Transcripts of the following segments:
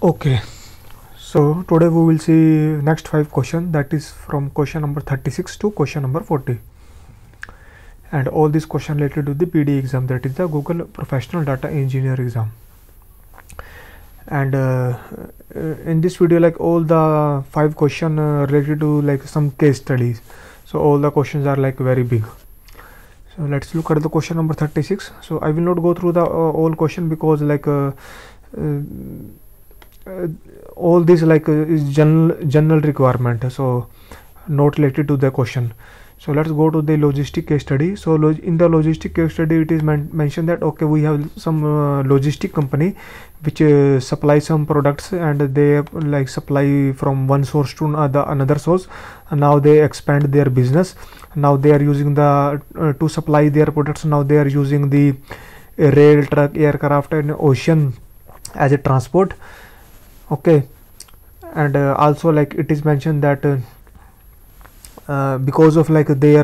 Okay, so today we will see next 5 questions, that is from question number 36 to question number 40, and all these questions related to the PD exam, that is the Google Professional Data Engineer exam. And in this video, like all the 5 questions related to like some case studies, so all the questions are like very big. So let's look at the question number 36. So I will not go through the all question, because like all this like is general requirement, so not related to the question. So let's go to the logistic case study. So in the logistic case study, it is mentioned that okay, we have some logistic company which supply some products, and they like supply from one source to another source, and now they expand their business. Now they are using the to supply their products, now they are using the rail, truck, aircraft and ocean as a transport. Okay, and also like it is mentioned that because of like their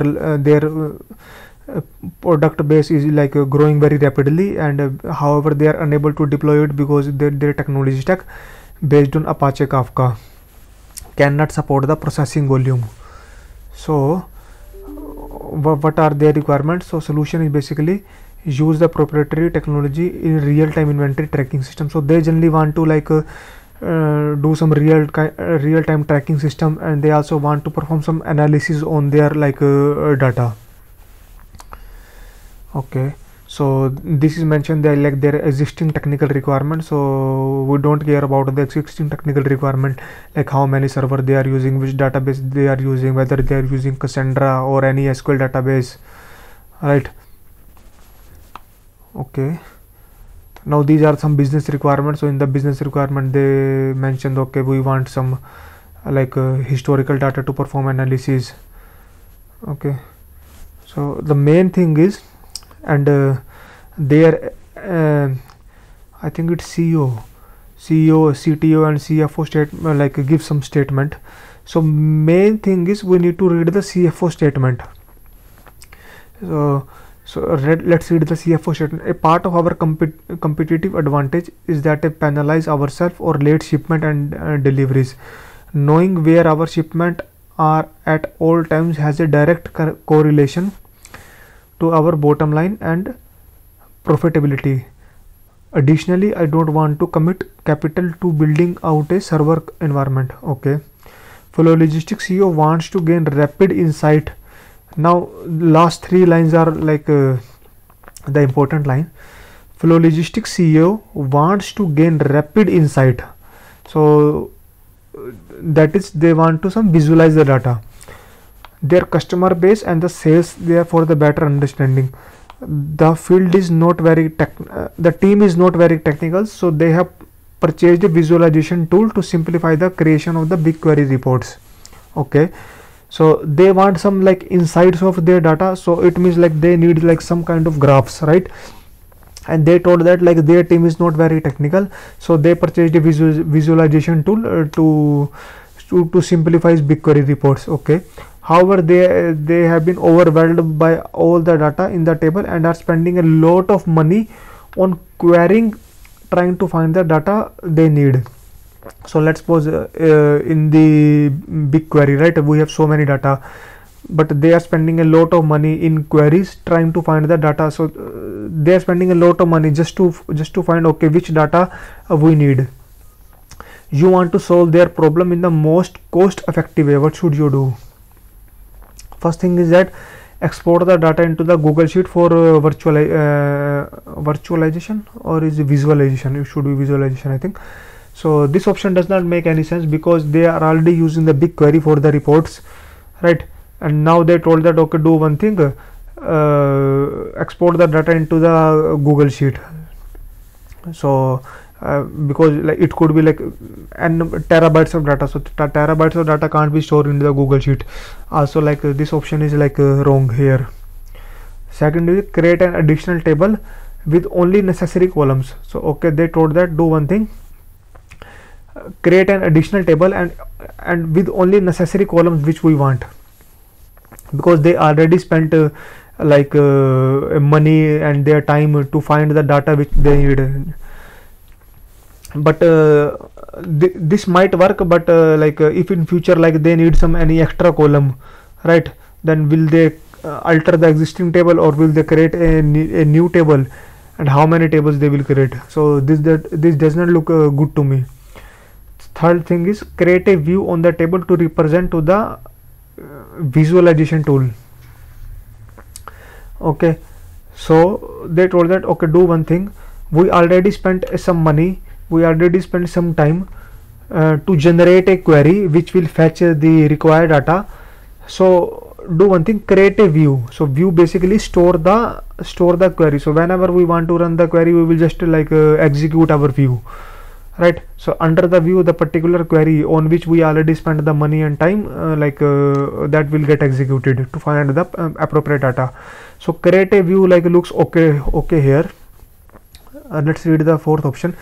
product base is like growing very rapidly, and however they are unable to deploy it because their technology stack based on Apache Kafka cannot support the processing volume. So what are their requirements? So solution is basically use the proprietary technology in real-time inventory tracking system. So they generally want to like do some real-time tracking system, and they also want to perform some analysis on their like data. Okay, so this is mentioned there like their existing technical requirement. So we don't care about the existing technical requirement, like how many server they are using, which database they are using, whether they are using Cassandra or any SQL database, right? Okay, now these are some business requirements. So in the business requirement, they mentioned okay, we want some like historical data to perform analysis. Okay, so the main thing is, and their I think it's CEO, CTO and CFO statement like give some statement. So main thing is we need to read the CFO statement. So let's read the CFO statement. A part of our competitive advantage is that it penalize ourselves or late shipment and deliveries. Knowing where our shipment are at all times has a direct correlation to our bottom line and profitability. Additionally, I don't want to commit capital to building out a server environment. Okay, Flow Logistics CEO wants to gain rapid insight. Now last 3 lines are like the important line. Flow Logistics CEO wants to gain rapid insight, so that is they want to some visualize the data, their customer base and the sales there for the better understanding. The field is not very the team is not very technical, so they have purchased a visualization tool to simplify the creation of the BigQuery reports. Okay, so they want some like insights of their data, so it means like they need like some kind of graphs, right? And they told that like their team is not very technical, so they purchased a visualization tool to simplify BigQuery reports. Okay, however they have been overwhelmed by all the data in the table and are spending a lot of money on querying, trying to find the data they need. So let's suppose in the BigQuery, right, we have so many data, but they are spending a lot of money in queries trying to find the data. So they are spending a lot of money just to find okay which data we need. You want to solve their problem in the most cost effective way. What should you do? First thing is that export the data into the Google Sheet for virtualization, or is it visualization? It should be visualization, I think. So this option does not make any sense because they are already using the BigQuery for the reports, right? And now they told that okay, do one thing, export the data into the Google Sheet. So because like it could be like n terabytes of data, so terabytes of data can't be stored in the Google Sheet. Also like this option is like wrong here. Second is create an additional table with only necessary columns. So okay, they told that do one thing, create an additional table and with only necessary columns which we want, because they already spent like money and their time to find the data which they need. but this might work, but if in future like they need some any extra column, right, then will they alter the existing table, or will they create a new table, and how many tables they will create? So this does not look good to me. Third thing is create a view on the table to represent to the visualization tool. Okay, so they told that okay, do one thing, we already spent some money, we already spent some time to generate a query which will fetch the required data. So do one thing, create a view. So view basically store the query. So whenever we want to run the query, we will just execute our view, right? So under the view, the particular query on which we already spent the money and time, that will get executed to find the appropriate data. So create a view looks okay here. Let's read the fourth option.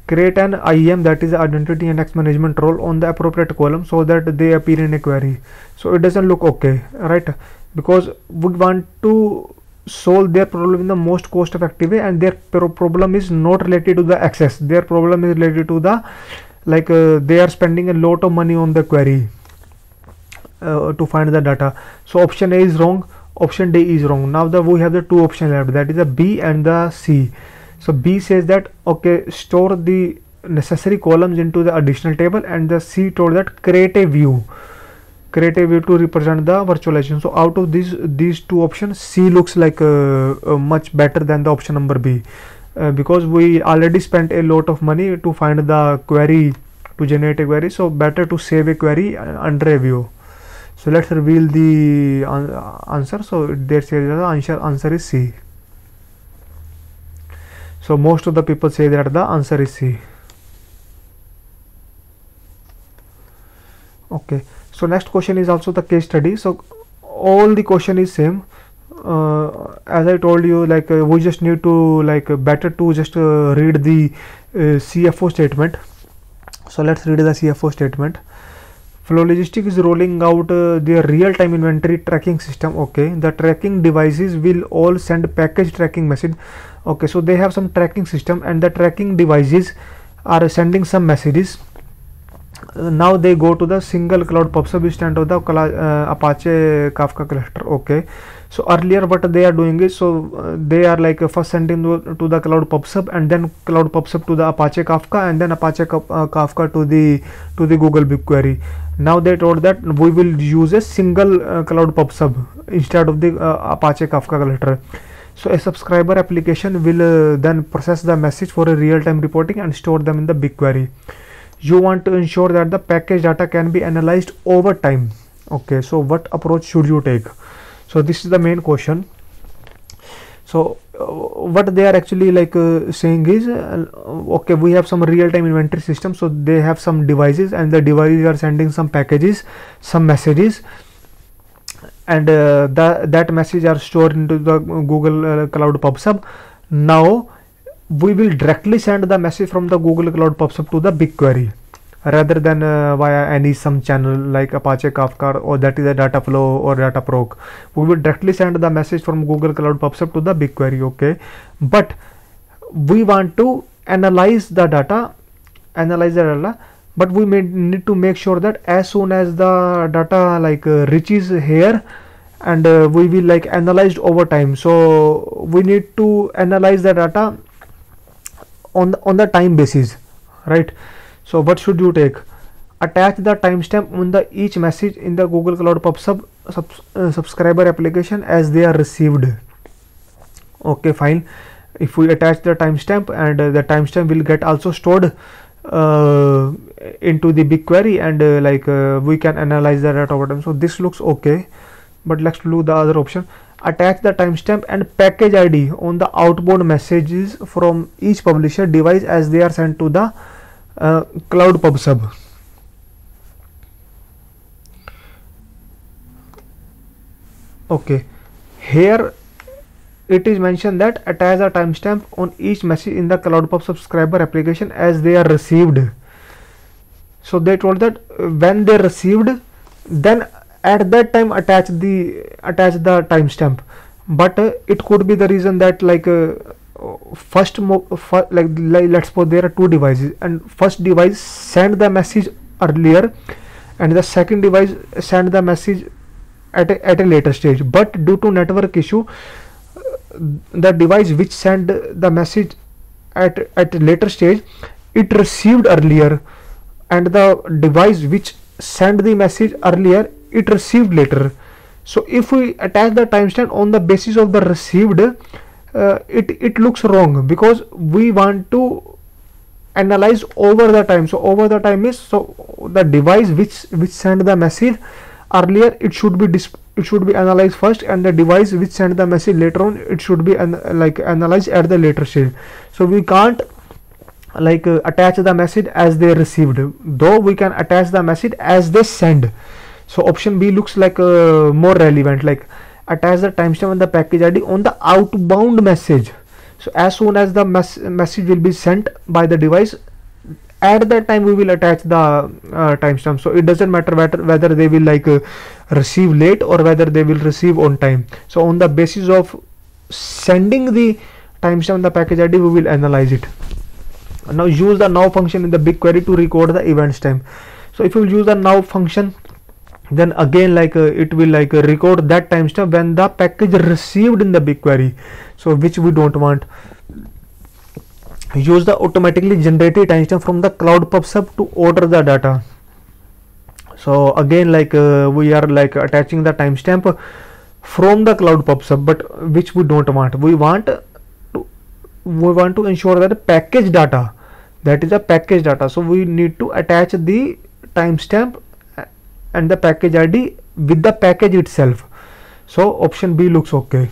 Create an IAM, that is identity and access management role, on the appropriate column so that they appear in a query. So it doesn't look okay, right? Because we want to solve their problem in the most cost effective way, and their problem is not related to the access. Their problem is related to the they are spending a lot of money on the query to find the data. So option A is wrong, option D is wrong. Now we have the two options left, that is the B and the C. So B says that okay, store the necessary columns into the additional table, and the C told that create a view to represent the virtualization. So out of these two options, C looks like much better than the option number B, because we already spent a lot of money to find the query, to generate a query. So better to save a query under a view. So let's reveal the answer. So there says the answer is C. So most of the people say that the answer is C. Okay, so next question is also the case study. So all the question is same. As I told you, we just need to better to just read the CFO statement. So let's read the CFO statement. Flow Logistics is rolling out their real-time inventory tracking system. Okay, the tracking devices will all send package tracking message. Okay, so they have some tracking system, and the tracking devices are sending some messages. Now they go to the single cloud PubSub instance of the Apache Kafka cluster. Okay, so earlier what they are doing is, they are first sending to the cloud PubSub, and then cloud PubSub to the Apache Kafka, and then Apache Kafka to the Google BigQuery. Now they told that we will use a single cloud PubSub instead of the Apache Kafka cluster. So a subscriber application will then process the message for a real-time reporting and store them in the BigQuery. You want to ensure that the package data can be analyzed over time. Okay, so what approach should you take? So this is the main question. So what they are actually saying is, okay, we have some real-time inventory system. So they have some devices, and the devices are sending some packages, some messages, and that message are stored into the Google Cloud PubSub. Now we will directly send the message from the Google Cloud PubSub to the BigQuery, rather than via any some channel like Apache Kafka, or that is a Dataflow or Dataproc. We will directly send the message from Google Cloud PubSub to the BigQuery. Okay, but we want to analyze the data, but we may need to make sure that as soon as the data reaches here, and we will analyzed over time. So we need to analyze the data on the time basis, right? So what should you take? Attach the timestamp on the each message in the Google Cloud PubSub subscriber application as they are received. Okay, fine. If we attach the timestamp, and the timestamp will get also stored into the BigQuery, and we can analyze the data over time. So this looks okay, but let's do the other option. Attach the timestamp and package ID on the outbound messages from each publisher device as they are sent to the Cloud PubSub. Okay, here it is mentioned that attach a timestamp on each message in the Cloud PubSub subscriber application as they are received. So they told that when they received, then at that time attach the timestamp. But it could be the reason that let's suppose there are two devices, and first device send the message earlier and the second device send the message at a later stage, but due to network issue, the device which sent the message at a later stage, it received earlier, and the device which sent the message earlier, it received later. So if we attach the timestamp on the basis of the received, it looks wrong, because we want to analyze over the time. So over the time is, so the device which sent the message earlier, it should be analyzed first, and the device which sent the message later on, it should be analyzed at the later stage. So we can't attach the message as they received, though we can attach the message as they send. So option B looks like more relevant, like attach the timestamp and the package ID on the outbound message. So as soon as the message will be sent by the device, at that time we will attach the timestamp. So it doesn't matter whether they will receive late or whether they will receive on time. So on the basis of sending the timestamp and the package ID, we will analyze it. Now use the now function in the BigQuery to record the events time. So if you use the now function, then again it will record that timestamp when the package received in the BigQuery, so which we don't want. Use the automatically generated timestamp from the Cloud PubSub to order the data. So again we are attaching the timestamp from the Cloud PubSub, but which we don't want. We want to ensure that the package data, that is a package data, so we need to attach the timestamp and the package ID with the package itself. So option B looks okay.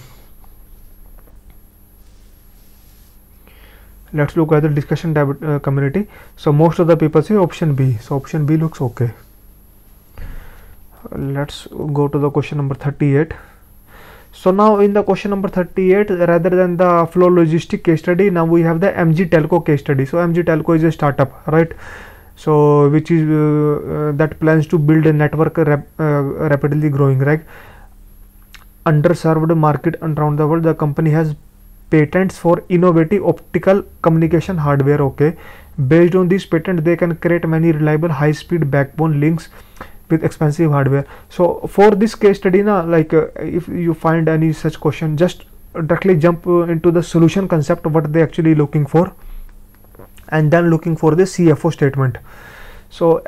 Let's look at the discussion community. So most of the people say option B, so option B looks okay. Let's go to the question number 38. So now in the question number 38, rather than the Flow Logistic case study, now we have the MG Telco case study. So MG Telco is a startup, right? So which is that plans to build a network rapidly growing, right? Underserved market around the world. The company has patents for innovative optical communication hardware. Okay, based on this patent, they can create many reliable high-speed backbone links with expensive hardware. So for this case study, now if you find any such question, just directly jump into the solution concept, what they actually looking for, and then looking for the CFO statement. So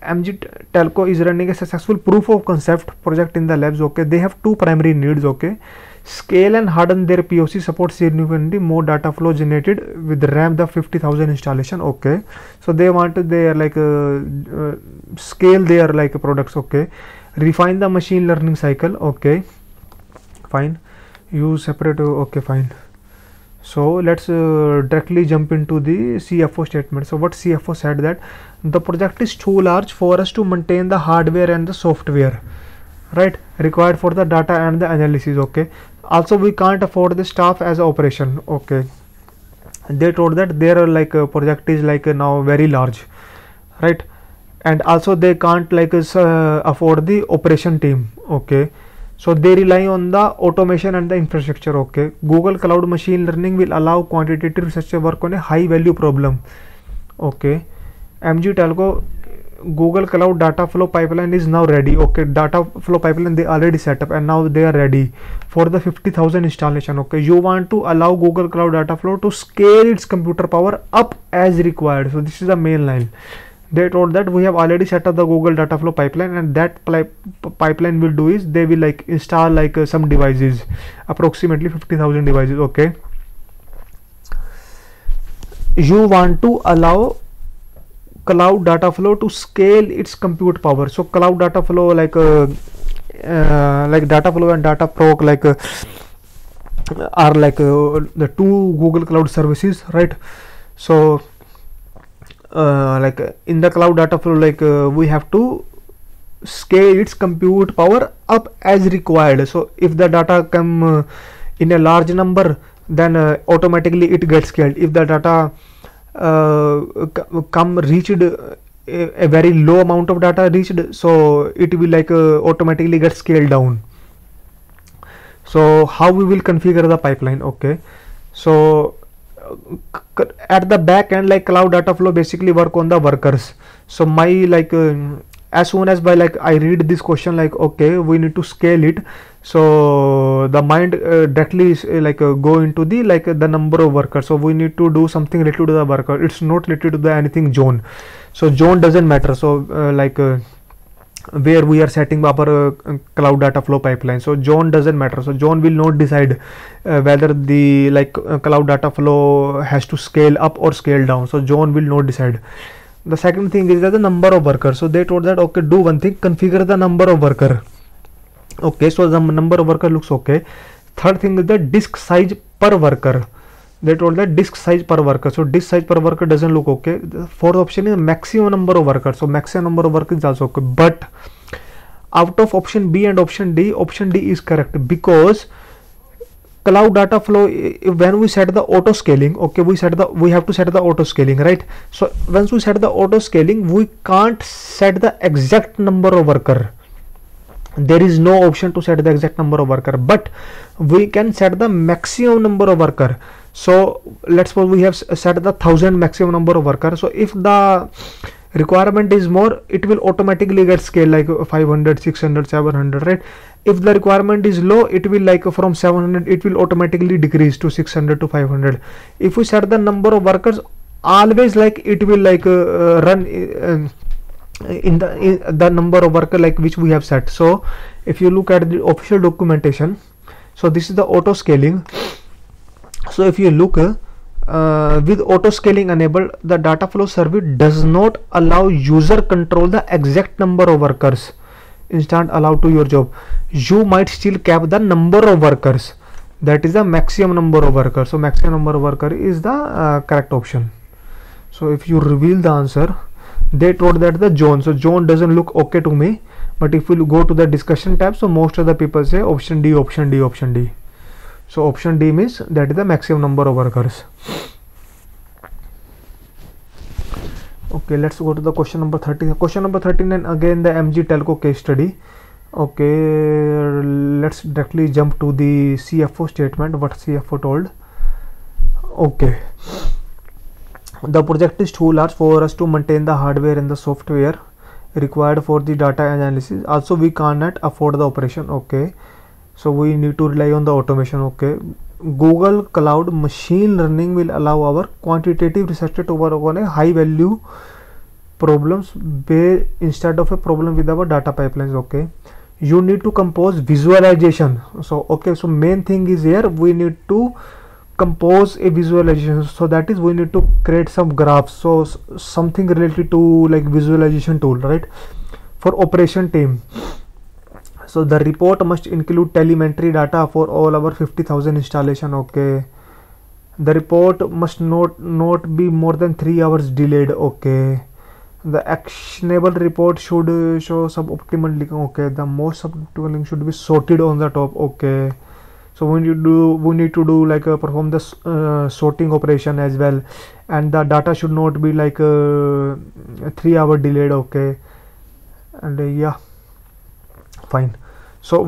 MG Telco is running a successful proof of concept project in the labs. Okay, they have two primary needs. Okay, scale and harden their POC, support significantly more data flow generated with RAM the 50,000 installation. Okay, so they want their scale their products. Okay, refine the machine learning cycle. Okay, fine. Use separate. Okay, fine. So let's directly jump into the CFO statement. So what CFO said, that the project is too large for us to maintain the hardware and the software, right, required for the data and the analysis. Okay, also we can't afford the staff as operation. Okay, they told that their project is now very large, right, and also they can't afford the operation team. Okay, so they rely on the automation and the infrastructure. Okay, Google Cloud Machine Learning will allow quantitative research work on a high value problem. Okay, MG Telco Google Cloud data flow pipeline is now ready. Okay, data flow pipeline they already set up and now they are ready for the 50,000 installation. Okay, you want to allow Google Cloud data flow to scale its computer power up as required. So this is the main line. They told that we have already set up the Google data flow pipeline, and that pipeline will do is they will install some devices, approximately 50,000 devices. Okay, you want to allow cloud data flow to scale its compute power. So cloud data flow data flow and data proc are the two Google Cloud services, right? So in the cloud data flow we have to scale its compute power up as required. So if the data come in a large number, then automatically it gets scaled. If the data reached a very low amount of data reached, so it will automatically get scaled down. So how we will configure the pipeline? Okay, so at the back end, like Cloud Data Flow basically work on the workers. So my as soon as I read this question, like okay, we need to scale it, so the mind directly is go into the the number of workers. So we need to do something related to the worker. It's not related to the anything zone. So zone doesn't matter. So where we are setting up our Cloud Data Flow pipeline, so zone doesn't matter. So zone will not decide whether the Cloud Data Flow has to scale up or scale down. So zone will not decide. The second thing is that the number of workers. So they told that okay, do one thing, configure the number of worker. Okay, so the number of worker looks okay. Third thing is the disk size per worker. They told that disk size per worker. So disk size per worker doesn't look okay. The fourth option is maximum number of workers. So maximum number of workers is also okay. But out of option B and option D is correct, because Cloud Data Flow, when we set the auto scaling, okay, we have to set the auto scaling, right? So once we set the auto scaling, we can't set the exact number of worker. There is no option to set the exact number of worker, but we can set the maximum number of worker. So let's suppose we have set the 1000 maximum number of worker. So if the requirement is more, it will automatically get scaled like 500, 600, 700, right? If the requirement is low, it will from 700, it will automatically decrease to 600 to 500. If we set the number of workers, always it will run in the number of worker which we have set. So if you look at the official documentation, so this is the auto scaling. So if you look with auto scaling enabled, the data flow service does not allow user control the exact number of workers instant allowed to your job. You might still cap the number of workers, that is the maximum number of workers. So maximum number of worker is the correct option. So if you reveal the answer, they told that the zone. So zone doesn't look okay to me, but if you go to the discussion tab, so most of the people say option D, option D, option D. So option D means that is the maximum number of workers. Okay, let's go to the question number 13. Question number 13, and again the MG Telco case study. Okay, let's directly jump to the CFO statement, what CFO told. Okay, the project is too large for us to maintain the hardware and the software required for the data analysis. Also, we cannot afford the operation. Okay, so we need to rely on the automation. Okay, Google Cloud Machine Learning will allow our quantitative researcher to work on a high value problems instead of a problem with our data pipelines. Okay, you need to compose visualization. So okay, so main thing is here we need to compose a visualization. So that is we need to create some graphs. So something related to visualization tool, right, for operation team. So the report must include telemetry data for all our 50,000 installation. Okay, the report must not be more than 3 hours delayed. Okay, the actionable report should show suboptimal link. Okay, the most suboptimal link should be sorted on the top. Okay, so we need to do perform the sorting operation as well, and the data should not be 3 hour delayed. Okay, and yeah, fine. So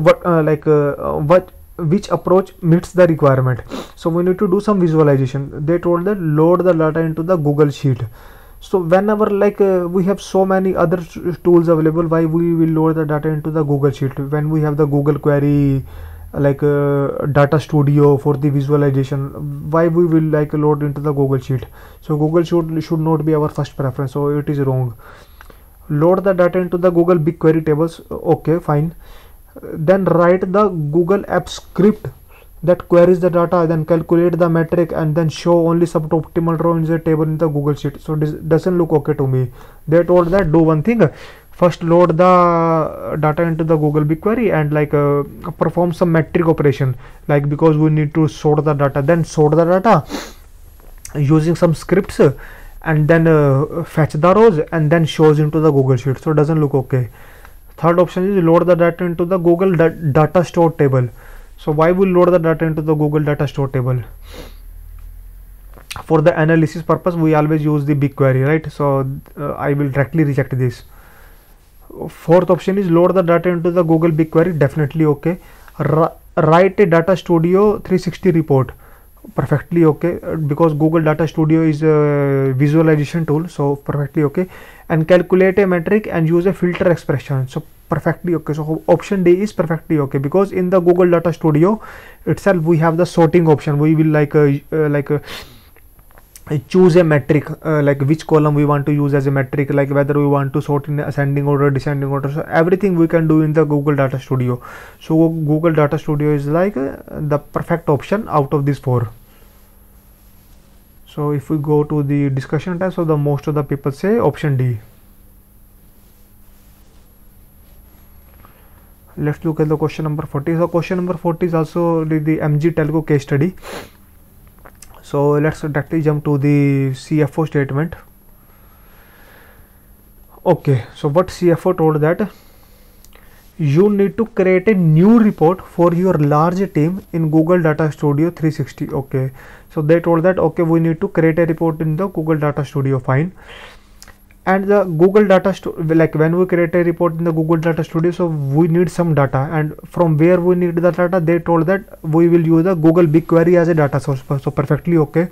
which approach meets the requirement? So we need to do some visualization. They told that load the data into the Google Sheet. So whenever we have so many other tools available, why we will load the data into the Google Sheet when we have the Google Query, Data Studio for the visualization? Why we will load into the Google Sheet? So Google should not be our first preference. So it is wrong. Load the data into the Google BigQuery tables. Okay, fine. Then write the Google app script that queries the data, then calculate the metric, and then show only suboptimal row in the table in the Google Sheet. So this doesn't look okay to me. They told that do one thing, first load the data into the Google BigQuery and perform some metric operation, because we need to sort the data, then sort the data using some scripts, and then fetch the rows and then shows into the Google Sheet. So it doesn't look okay. Third option is load the data into the Google data store table. So why will load the data into the Google data store table? For the analysis purpose, we always use the BigQuery, right? So I will directly reject this. Fourth option is load the data into the Google BigQuery. Definitely okay. Write a Data Studio 360 report. perfectly okay, because Google Data Studio is a visualization tool, so perfectly okay. And calculate a metric and use a filter expression, so perfectly okay. So option D is perfectly okay, because in the Google Data Studio itself we have the sorting option. We will choose a metric, like which column we want to use as a metric, like whether we want to sort in ascending order, descending order. So everything we can do in the Google Data Studio. So Google Data Studio is like the perfect option out of these four. So if we go to the discussion tab, so the most of the people say option D. Let's look at the question number 40. So question number 40 is also the MG Telco case study. So let's directly jump to the CFO statement. Okay, so what CFO told that you need to create a new report for your large team in Google Data Studio 360. Okay, so they told that okay, we need to create a report in the Google Data Studio, fine. And the Google Data like when we create a report in the Google Data Studio, so we need some data, and from where we need the data, they told that we will use the Google BigQuery as a data source. So perfectly okay.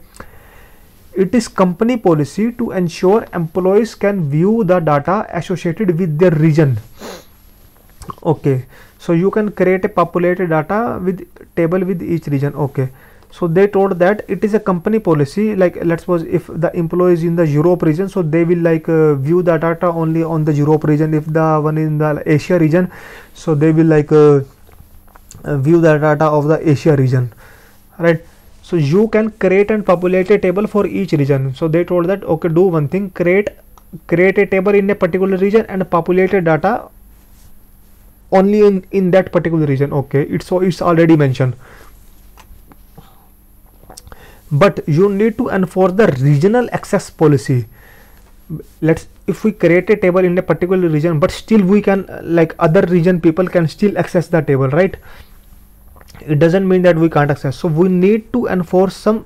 It is company policy to ensure employees can view the data associated with their region. Okay, so you can create a populated data with table with each region. Okay, so they told that it is a company policy, like let's suppose if the employee is in the Europe region, so they will like view the data only on the Europe region. If the one in the Asia region, so they will like view the data of the Asia region, right? So you can create and populate a table for each region. So they told that okay, do one thing, create a table in a particular region and populate a data only in that particular region. Okay, it's already mentioned, but you need to enforce the regional access policy. If we create a table in a particular region, but still we can like other region people can still access the table, right? It doesn't mean that we can't access. So we need to enforce some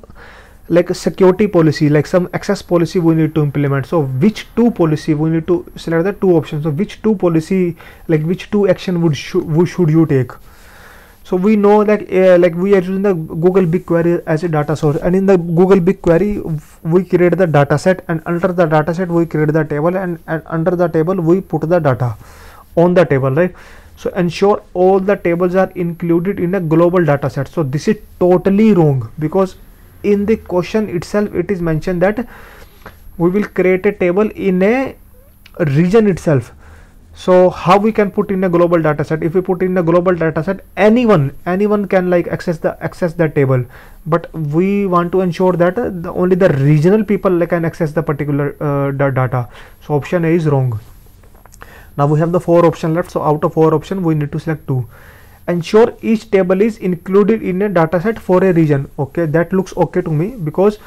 like a security policy, like some access policy we need to implement. So which two policy, we need to select the two options. So which two policy, like which two action should you take? So we know that like we are using the Google BigQuery as a data source, and in the Google BigQuery we create the data set, and under the data set we create the table, and under the table we put the data on the table, right? So ensure all the tables are included in a global data set. So this is totally wrong, because in the question itself it is mentioned that we will create a table in a region itself. So how we can put in a global data set? If we put in a global data set, anyone can like access the table, but we want to ensure that only the regional people can access the particular data. So option A is wrong. Now we have the 4 options left. So out of 4 options we need to select 2. Ensure each table is included in a data set for a region. Okay, that looks okay to me, because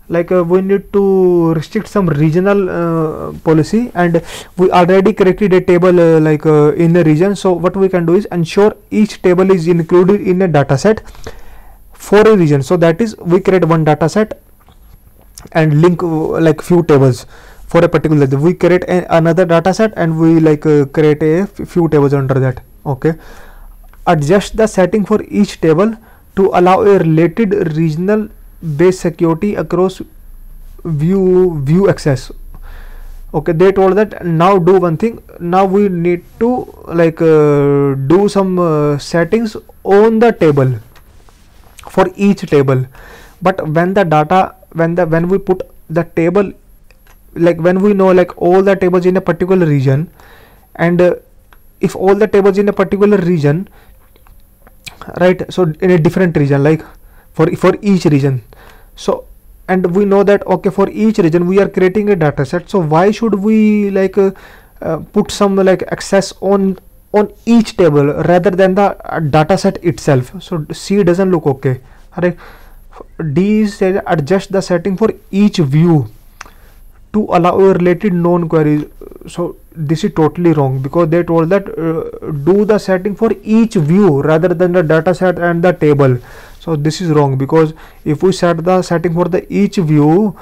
like we need to restrict some regional policy, and we already created a table in a region. So what we can do is ensure each table is included in a data set for a region. So that is, we create one data set and link like few tables for a particular. We create another data set and we like create a few tables under that. Okay, adjust the setting for each table to allow a related regional based security across view access. Okay, they told that now do one thing. Now we need to like do some settings on the table for each table. But when the data, when we put the table, like when we know like all the tables in a particular region, and if all the tables in a particular region, right, so in a different region, like for each region, so and we know that okay, for each region we are creating a data set, so why should we like put some like access on each table rather than the data set itself? So C doesn't look okay, right? D says adjust the setting for each view to allow a related known queries. So this is totally wrong, because they told that do the setting for each view rather than the data set and the table. So this is wrong, because if we set the setting for the each view,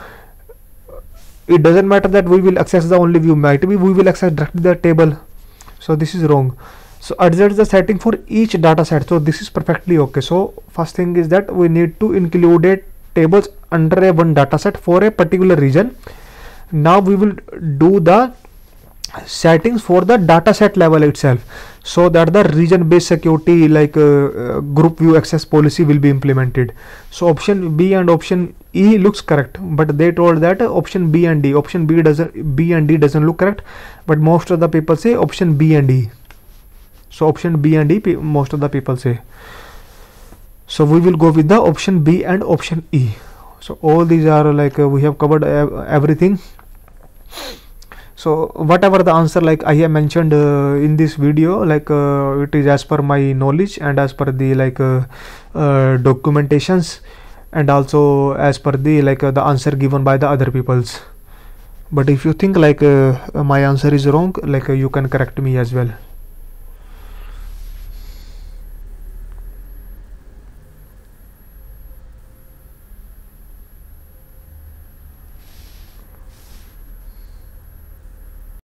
it doesn't matter that we will access the only view, might be we will access directly the table. So this is wrong. So adjust the setting for each data set. So this is perfectly okay. So first thing is that we need to include a tables under a one data set for a particular region. Now we will do the settings for the data set level itself, so that the region based security like group view access policy will be implemented. So option B and option E looks correct, but they told that option B and D, option B and D doesn't look correct, but most of the people say option B and E. So option B and E most of the people say. So we will go with the option B and option E. So all these are like we have covered everything. So whatever the answer like I have mentioned in this video, like it is as per my knowledge and as per the like documentations, and also as per the like the answer given by the other peoples. But if you think like my answer is wrong, like you can correct me as well.